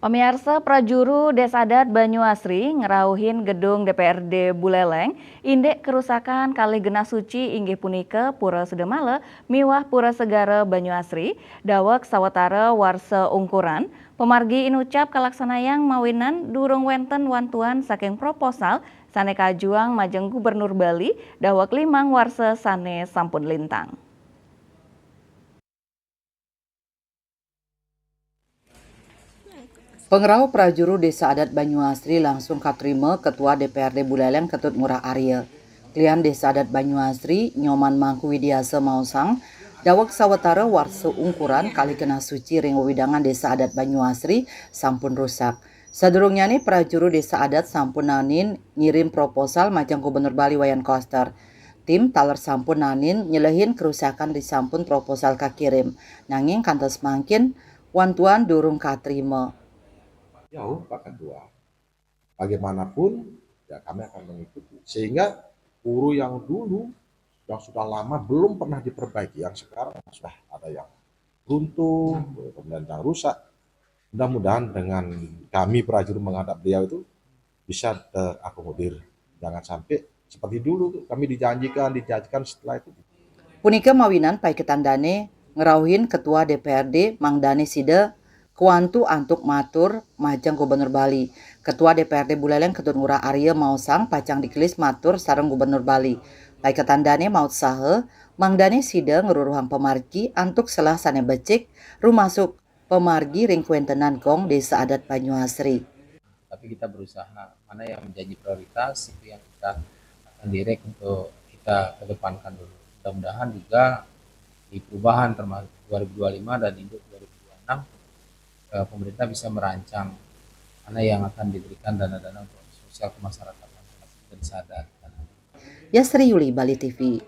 Pemirsa Prajuru Desa Adat Banyuasri ngerauhin gedung DPRD Buleleng, indek kerusakan kali Genah Suci inggih punika Pura Sudemale miwah Pura Segara Banyuasri, dawek sawetara warsa ungkuran, pemargi inucap kalaksanayang mawinan durung wenten wantuan saking proposal sane kajuang majeng Gubernur Bali, dawek 5 warsa sane sampun lintang. Pengrau Prajuru Desa Adat Banyuasri langsung katrima Ketua DPRD Buleleng Ketut Ngurah Arya. Klian Desa Adat Banyuasri Nyoman Mangku Widiasa Mausang, dawek sawetara warsa ungkuran kali Genah Suci ring wewidangan Desa Adat Banyuasri sampun rusak. Sadurungyane Prajuru Desa Adat sampun nanin ngirim proposal majang Gubernur Bali Wayan Koster. Tim taler sampun nanin nyelehin kerusakan di sampun proposal kakirim. Nanging kantos mangkin wantuan durung katrima. Jauh Pak Ketua. Bagaimanapun ya kami akan mengikuti. Sehingga puru yang dulu yang sudah lama belum pernah diperbaiki, yang sekarang sudah ada yang runtuh, kemudian yang rusak. Mudah-mudahan dengan kami prajurit menghadap beliau itu bisa terakomodir. Jangan sampai seperti dulu kami dijanjikan setelah itu. Punika mawinan paiketandane ngerauhin Ketua DPRD Mang Dane Sida kuantu antuk matur majang Gubernur Bali. Ketua DPRD Buleleng Ketut Ngurah Arya Mausang pacang dikelis matur sareng Gubernur Bali. Paiketandane maut sahe Mang Dane Sida ngeruruhang pemargi antuk selah sane becik rumasuk pemargi ring kuentenan kong Desa Adat Banyuasri. Tapi kita berusaha mana yang menjadi prioritas itu yang kita akan direct untuk kita kedepankan dulu. Mudah-mudahan juga di perubahan termasuk 2025 dan induk 2026 pemerintah bisa merancang mana yang akan diberikan dana-dana untuk sosial ke masyarakat dan sadar. Yasri Yuli, Bali TV.